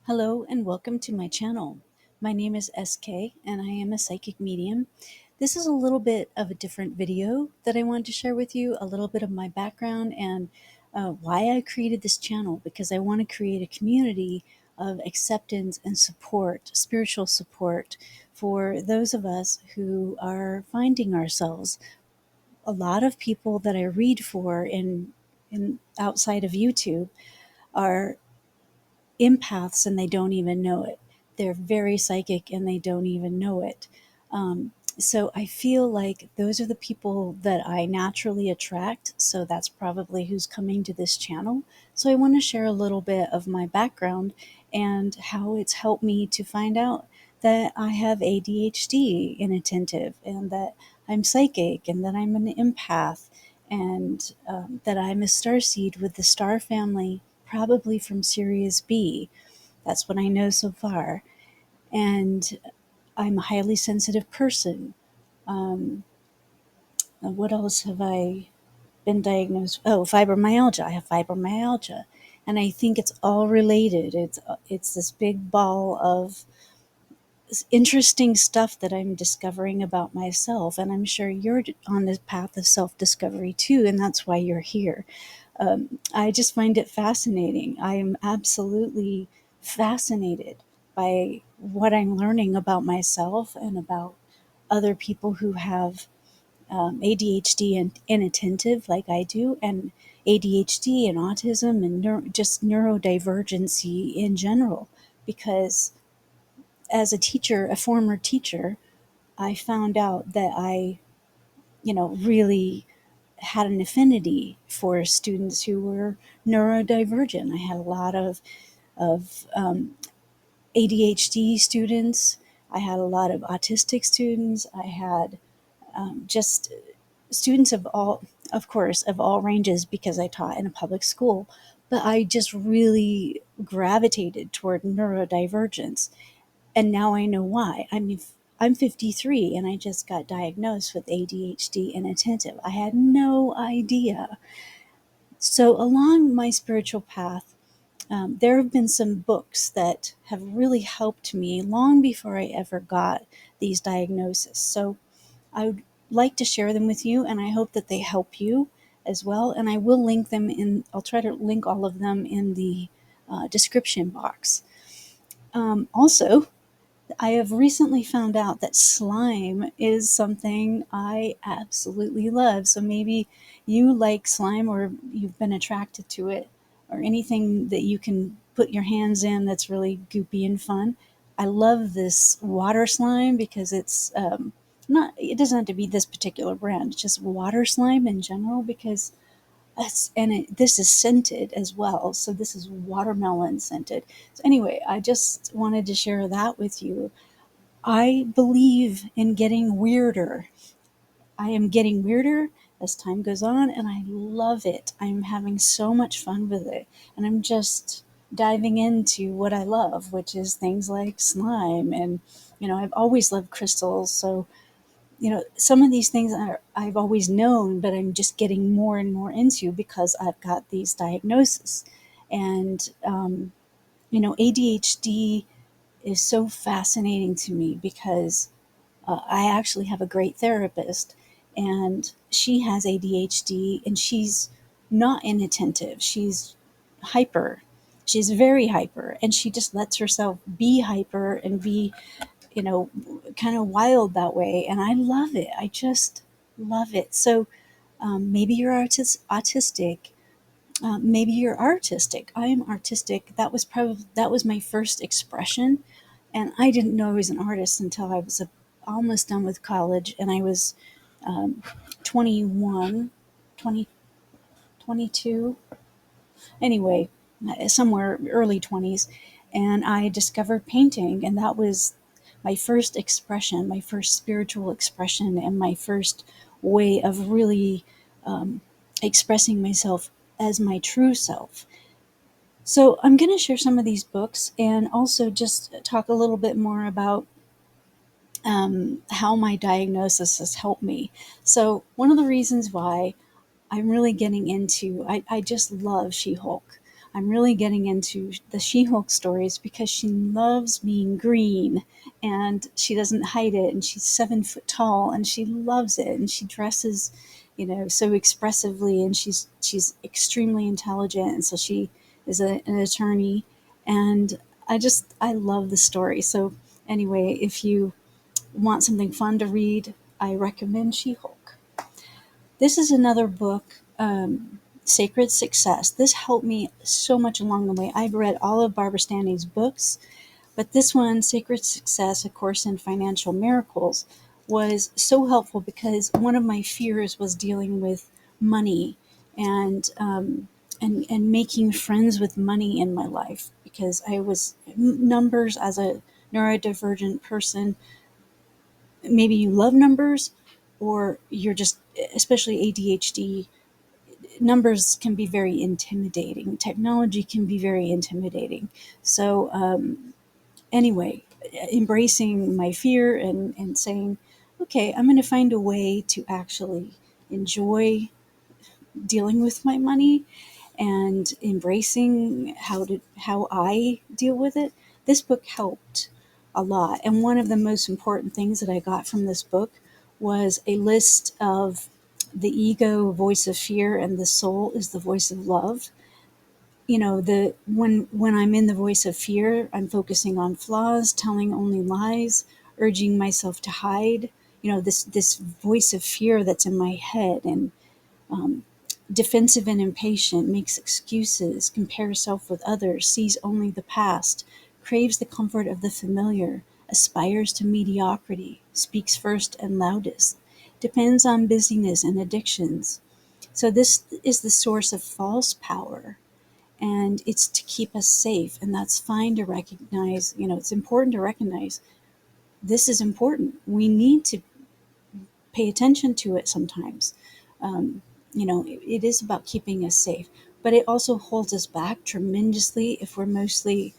Hello and welcome to my channel. My name is SK and I am a psychic medium. This is a little bit of a different video that I wanted to share with you, a little bit of my background and why I created this channel, because I want to create a community of acceptance and support, spiritual support for those of us who are finding ourselves. A lot of people that I read for in outside of YouTube are empaths and they don't even know it. They're very psychic and they don't even know it. So I feel like those are the people that I naturally attract. So that's probably who's coming to this channel. So I want to share a little bit of my background and how it's helped me to find out that I have ADHD inattentive and that I'm psychic and that I'm an empath and that I'm a starseed with the star family, probably from Sirius B. That's what I know so far. And I'm a highly sensitive person. Um, what else have I been diagnosed? Oh, fibromyalgia. I have fibromyalgia, and I think it's all related. It's this big ball of interesting stuff that I'm discovering about myself, and I'm sure you're on this path of self discovery too, and that's why you're here. I just find it fascinating. I am absolutely fascinated by what I'm learning about myself and about other people who have ADHD and inattentive, like I do, and ADHD and autism and just neurodivergency in general. Because as a teacher, a former teacher, I found out that really had an affinity for students who were neurodivergent. I had a lot of ADHD students. I had a lot of autistic students. I had just students of course, of all ranges because I taught in a public school. But I just really gravitated toward neurodivergence. And now I know why. I mean, I'm 53 and I just got diagnosed with ADHD-Inattentive. I had no idea. So, along my spiritual path, there have been some books that have really helped me long before I ever got these diagnoses. So, I would like to share them with you, and I hope that they help you as well. And I will link them I'll try to link all of them in the description box. Also, I have recently found out that slime is something I absolutely love. So maybe you like slime or you've been attracted to it or anything that you can put your hands in that's really goopy and fun. I love this water slime because it doesn't have to be this particular brand, it's just water slime in general because this is scented as well. So this is watermelon scented. So anyway, I just wanted to share that with you. I believe in getting weirder. I am getting weirder as time goes on, and I love it. I'm having so much fun with it, and I'm just diving into what I love, which is things like slime. And, I've always loved crystals. So, some of these things I've always known, but I'm just getting more and more into because I've got these diagnoses. And, ADHD is so fascinating to me because I actually have a great therapist, and she has ADHD, and she's not inattentive. She's hyper. She's very hyper, and she just lets herself be hyper and be, you know, kind of wild that way. And I love it. I just love it. So maybe you're autistic. Maybe you're artistic. I am artistic. That was my first expression, and I didn't know I was an artist until I was almost done with college, and I was um, 21, 20, 22. Anyway, somewhere early 20s, and I discovered painting, and that was my first expression, my first spiritual expression, and my first way of really expressing myself as my true self. So I'm going to share some of these books and also just talk a little bit more about how my diagnosis has helped me. So one of the reasons why I'm really getting into, I just love She-Hulk. I'm really getting into the She-Hulk stories because she loves being green and she doesn't hide it. And she's 7 foot tall and she loves it. And she dresses, so expressively, and she's extremely intelligent. And so she is an attorney. And I love the story. So anyway, if you want something fun to read, I recommend She-Hulk. This is another book, Sacred Success. This helped me so much along the way. I've read all of Barbara Stanley's books, but this one, Sacred Success, A Course in Financial Miracles, was so helpful because one of my fears was dealing with money and and making friends with money in my life, because I was numbers as a neurodivergent person. Maybe you love numbers, or you're just, especially ADHD, numbers can be very intimidating. Technology can be very intimidating. So, anyway, embracing my fear and saying, okay, I'm going to find a way to actually enjoy dealing with my money and embracing how I deal with it. This book helped a lot. And one of the most important things that I got from this book was a list of the ego, voice of fear, and the soul is the voice of love. The when I'm in the voice of fear, I'm focusing on flaws, telling only lies, urging myself to hide. This voice of fear that's in my head, and defensive and impatient, makes excuses, compares self with others, sees only the past, craves the comfort of the familiar, aspires to mediocrity, speaks first and loudest, depends on busyness and addictions. So this is the source of false power, and it's to keep us safe. And that's fine to recognize. It's important to recognize this is important. We need to pay attention to it sometimes. It is about keeping us safe, but it also holds us back tremendously if we're mostly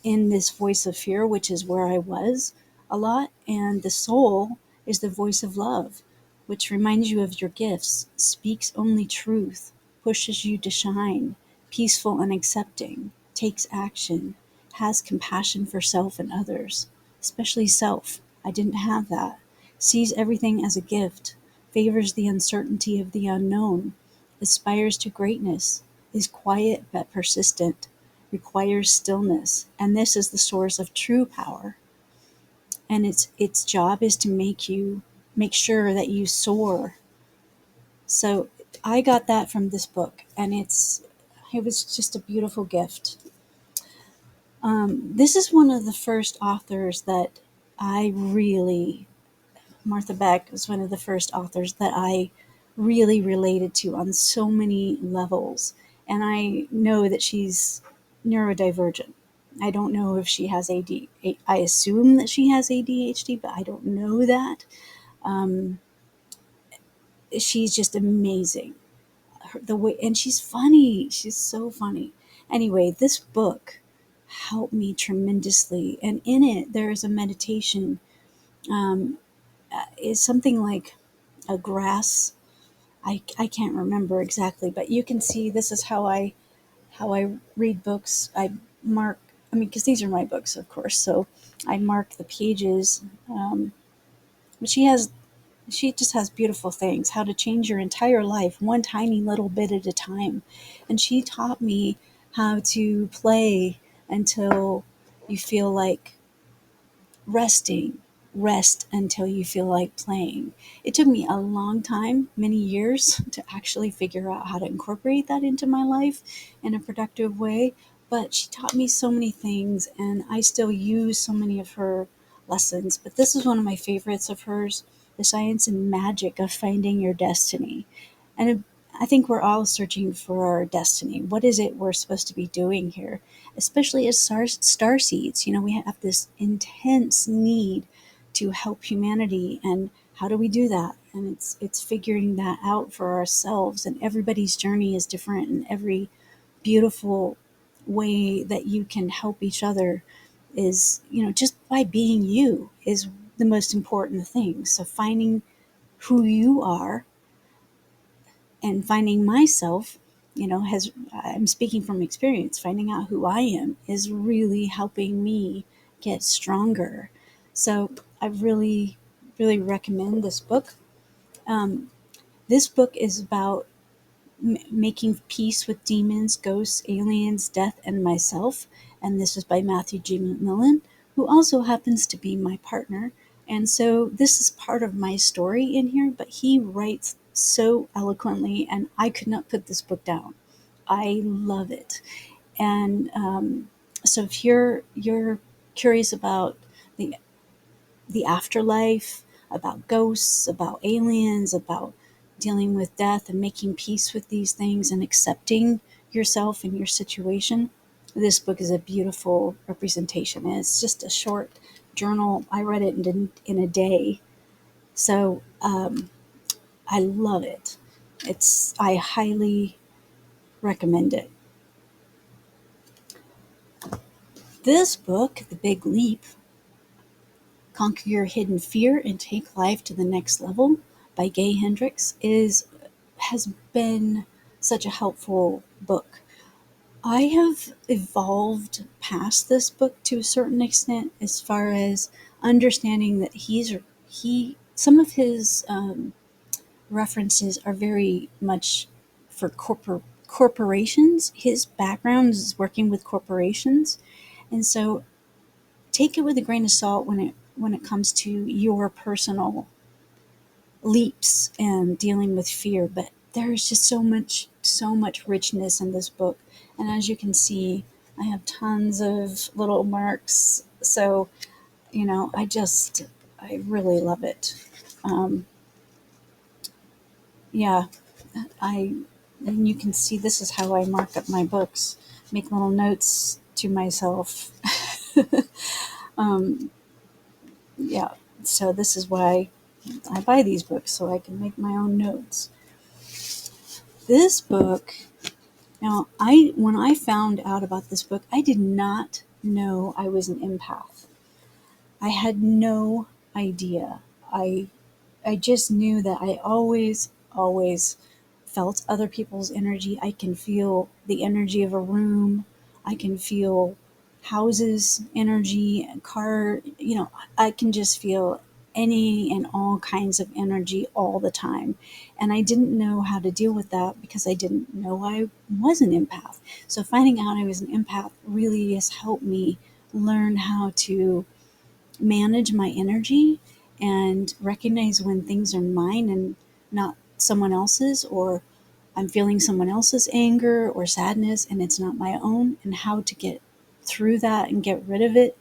in this voice of fear, which is where I was a lot. And the soul is the voice of love, which reminds you of your gifts, speaks only truth, pushes you to shine, peaceful and accepting, takes action, has compassion for self and others, especially self. I didn't have that. Sees everything as a gift, favors the uncertainty of the unknown, aspires to greatness, is quiet but persistent, requires stillness, and this is the source of true power. And its job is to make sure that you soar. So I got that from this book, and it was just a beautiful gift. This is one of the first authors that I really Martha Beck was one of the first authors that I really related to on so many levels. And I know that she's neurodivergent. I don't know if she has I assume that she has ADHD, but I don't know that. Um, she's just amazing. And she's funny. She's so funny. Anyway, this book helped me tremendously. And in it, there is a meditation. Um, is something like a grass. I can't remember exactly, but you can see this is how I read books. Because these are my books, of course, so I mark the pages. But she just has beautiful things, how to change your entire life one tiny little bit at a time. And she taught me how to play until you feel like resting. Rest until you feel like playing. It took me a long time, many years, to actually figure out how to incorporate that into my life in a productive way. But she taught me so many things, and I still use so many of her lessons. But this is one of my favorites of hers, The Science and Magic of Finding Your Destiny. And I think we're all searching for our destiny. What is it we're supposed to be doing here? Especially as star seeds, we have this intense need to help humanity. And how do we do that? And it's figuring that out for ourselves. And everybody's journey is different, and every beautiful way that you can help each other is, just by being you is the most important thing. So finding who you are and finding myself has, I'm speaking from experience, finding out who I am is really helping me get stronger. So I really, really recommend this book. Um, this book is about making peace with demons, ghosts, aliens, death, and myself. And this is by Matthew G. McMillan, who also happens to be my partner. And so this is part of my story in here, but he writes so eloquently, and I could not put this book down. I love it. And so if you're curious about the afterlife, about ghosts, about aliens, about dealing with death and making peace with these things and accepting yourself and your situation, this book is a beautiful representation. And it's just a short journal. I read it in a day. So I love it. I highly recommend it. This book, The Big Leap, Conquer Your Hidden Fear and Take Life to the Next Level by Gay Hendricks, has been such a helpful book. I have evolved past this book to a certain extent as far as understanding that some of his references are very much for corporations. His background is working with corporations, and so take it with a grain of salt when it comes to your personal leaps and dealing with fear. But there is just so much richness in this book, and as you can see, I have tons of little marks. So I really love it. um, yeah, I and you can see this is how I mark up my books, make little notes to myself. um, yeah, so this is why I buy these books, so I can make my own notes. This book, now, when I found out about this book, I did not know I was an empath. I had no idea. I I just knew that I always felt other people's energy. I can feel the energy of a room. I can feel houses energy, car, I can just feel any and all kinds of energy all the time. And I didn't know how to deal with that because I didn't know I was an empath. So finding out I was an empath really has helped me learn how to manage my energy and recognize when things are mine and not someone else's, or I'm feeling someone else's anger or sadness and it's not my own, and how to get through that and get rid of it,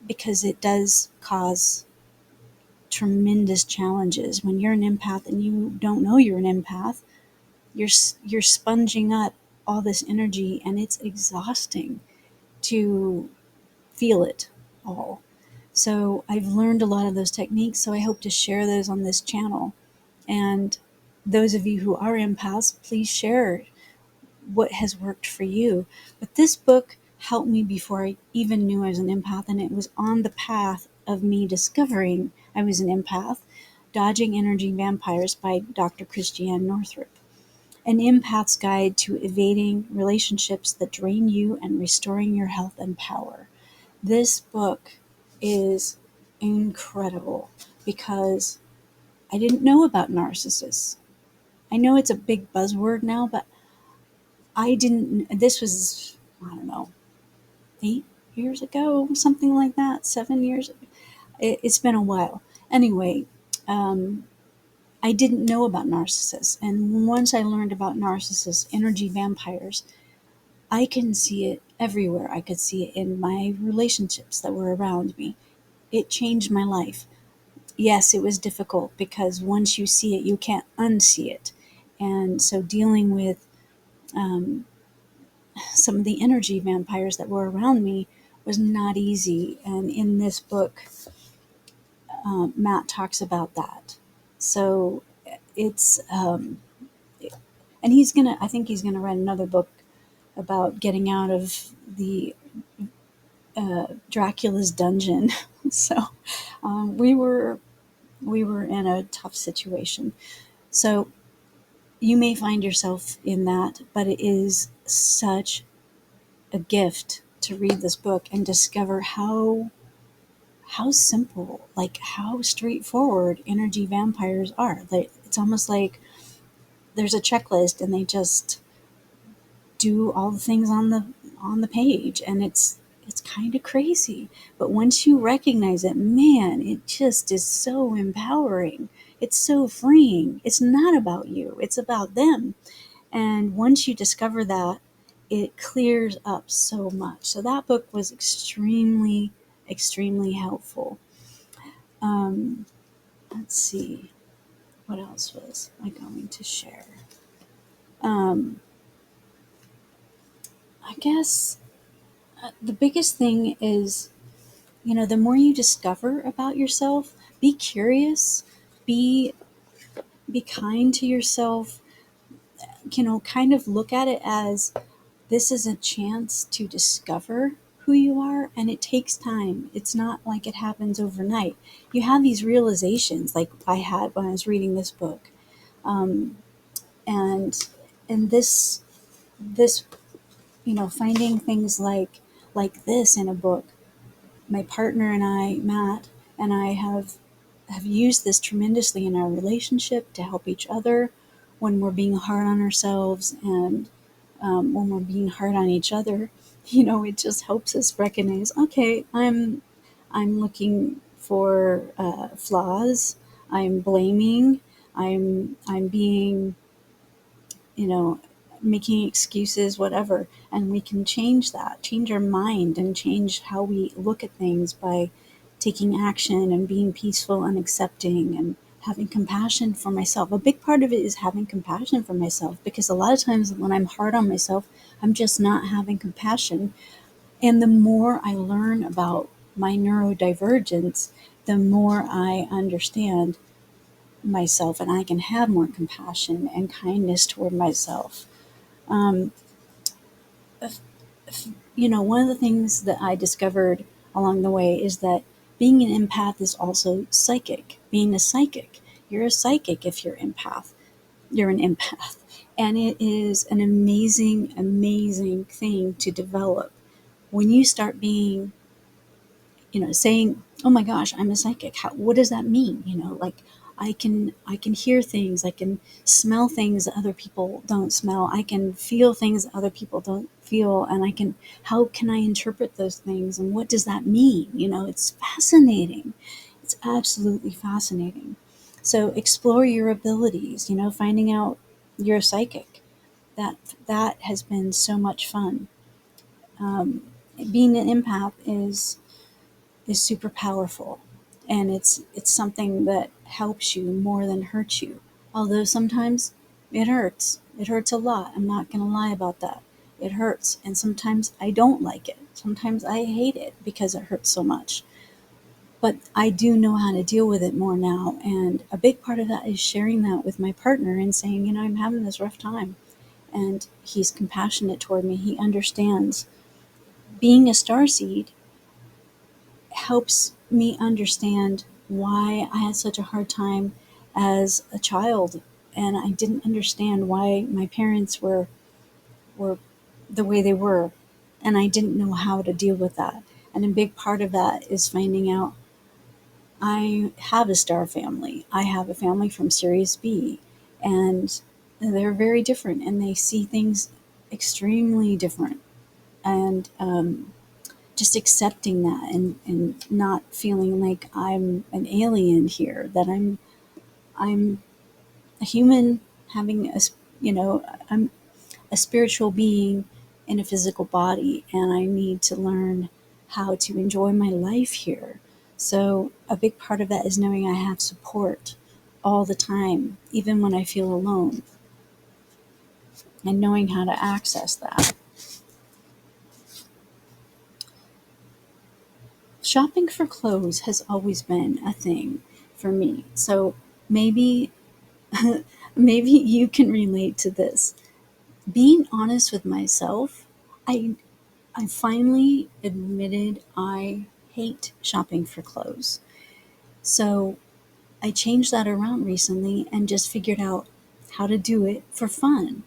because it does cause tremendous challenges. When you're an empath and you don't know you're an empath, you're sponging up all this energy, and it's exhausting to feel it all. So I've learned a lot of those techniques, so I hope to share those on this channel. And those of you who are empaths, please share what has worked for you. But this book helped me before I even knew I was an empath, and it was on the path of me discovering I was an empath. Dodging Energy Vampires by Dr. Christiane Northrup. An Empath's Guide to Evading Relationships That Drain You and Restoring Your Health and Power. This book is incredible because I didn't know about narcissists. I know it's a big buzzword now, but I didn't. This was, I don't know, 8 years ago, something like that, 7 years. It's been a while. Anyway, um, I didn't know about narcissists. And once I learned about narcissists, energy vampires, I can see it everywhere. I could see it in my relationships that were around me. It changed my life. Yes, it was difficult because once you see it, you can't unsee it. And so dealing with um, some of the energy vampires that were around me was not easy. And in this book, Matt talks about that. So it's, and I think he's gonna write another book about getting out of the Dracula's dungeon. So we were in a tough situation. So you may find yourself in that, but it is such a gift to read this book and discover how simple, like how straightforward energy vampires are. Like, it's almost like there's a checklist and they just do all the things on the page, and it's kind of crazy. But once you recognize it, man, it just is so empowering. It's so freeing. It's not about you, it's about them. And once you discover that, it clears up so much. So that book was extremely, extremely helpful. Um, let's see, what else was I going to share? Um, I guess the biggest thing is, the more you discover about yourself, be curious, be be kind to yourself. Kind of look at it as this is a chance to discover who you are, and it takes time. It's not like it happens overnight. You have these realizations, like I had when I was reading this book, um, and this finding things like this in a book. My partner and I, Matt, and I have used this tremendously in our relationship to help each other when we're being hard on ourselves, and when we're being hard on each other. It just helps us recognize, okay, I'm looking for flaws. I'm blaming. I'm being, you know, making excuses, whatever. And we can change that, change our mind, and change how we look at things by taking action and being peaceful and accepting and having compassion for myself. A big part of it is having compassion for myself, because a lot of times when I'm hard on myself, I'm just not having compassion. And the more I learn about my neurodivergence, the more I understand myself, and I can have more compassion and kindness toward myself. Um, One of the things that I discovered along the way is that being an empath is also psychic. Being a psychic, you're a psychic if you're empath. You're an empath. And it is an amazing, amazing thing to develop when you start being, saying, "Oh my gosh, I'm a psychic. What does that mean?" Like, I can hear things, I can smell things that other people don't smell, I can feel things that other people don't feel, and how can I interpret those things, and what does that mean? It's fascinating. It's absolutely fascinating. So explore your abilities. Finding out you're a psychic. That that has been so much fun. Um, Being an empath is super powerful, and it's something that helps you more than hurts you. Although sometimes it hurts a lot. I'm not going to lie about that. It hurts, and sometimes I don't like it. Sometimes I hate it because it hurts so much. But I do know how to deal with it more now, and a big part of that is sharing that with my partner and saying, I'm having this rough time, and he's compassionate toward me. He understands. Being a starseed helps me understand why I had such a hard time as a child, and I didn't understand why my parents were the way they were, and I didn't know how to deal with that. And a big part of that is finding out I have a star family. I have a family from Sirius B, and they're very different, and they see things extremely different. And just accepting that, and not feeling like I'm an alien here, that I'm a human having I'm a spiritual being in a physical body, and I need to learn how to enjoy my life here. So a big part of that is knowing I have support all the time, even when I feel alone, and knowing how to access that. Shopping for clothes has always been a thing for me. So maybe maybe you can relate to this. Being honest with myself, I I finally admitted I hate shopping for clothes. So I changed that around recently and just figured out how to do it for fun,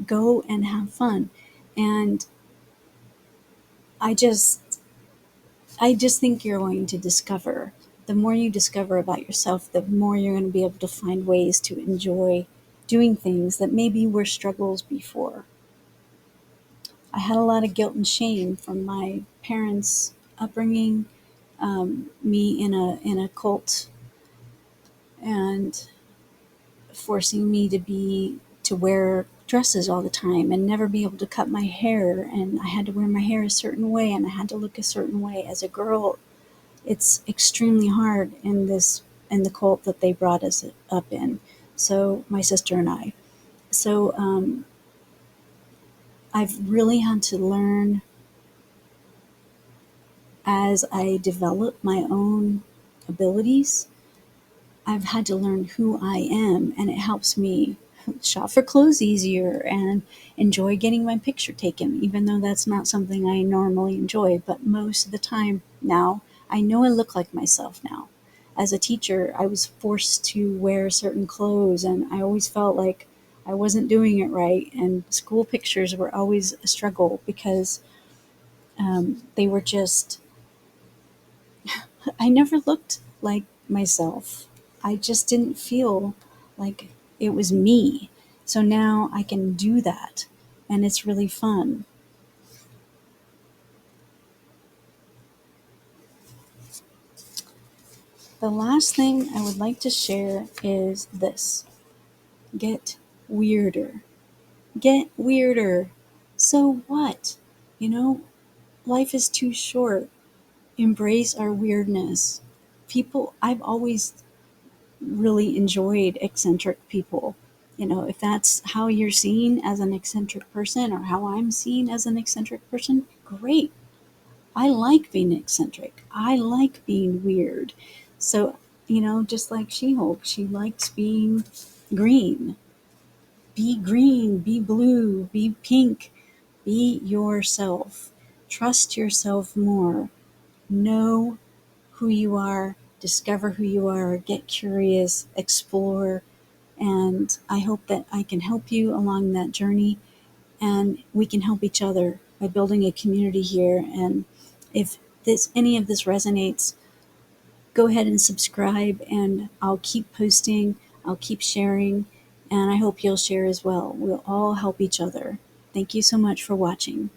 go and have fun. And I just I just think you're going to discover, the more you discover about yourself, the more you're going to be able to find ways to enjoy doing things that maybe were struggles before. I had a lot of guilt and shame from my parents' upbringing, me in a cult, and forcing me to wear dresses all the time and never be able to cut my hair, and I had to wear my hair a certain way and I had to look a certain way as a girl. It's extremely hard in the cult that they brought us up in. So my sister and I. So I've really had to learn as I develop my own abilities. I've had to learn who I am, and it helps me shop for clothes easier and enjoy getting my picture taken, even though that's not something I normally enjoy. But most of the time now, I know I look like myself now. As a teacher, I was forced to wear certain clothes, and I always felt like I wasn't doing it right. And school pictures were always a struggle because they were just, I never looked like myself. I just didn't feel like it was me. So now I can do that, and it's really fun. The last thing I would like to share is this: get weirder. Get weirder. So what? You know, life is too short. Embrace our weirdness. I've always really enjoyed eccentric people. If that's how you're seen as an eccentric person or how I'm seen as an eccentric person, great. I like being eccentric. I like being weird. So, just like She Hulk, she likes being green. Be green, be blue, be pink, be yourself. Trust yourself more. Know who you are, discover who you are, get curious, explore, and I hope that I can help you along that journey, and we can help each other by building a community here. And if any of this resonates, go ahead and subscribe, and I'll keep posting, I'll keep sharing, and I hope you'll share as well. We'll all help each other. Thank you so much for watching.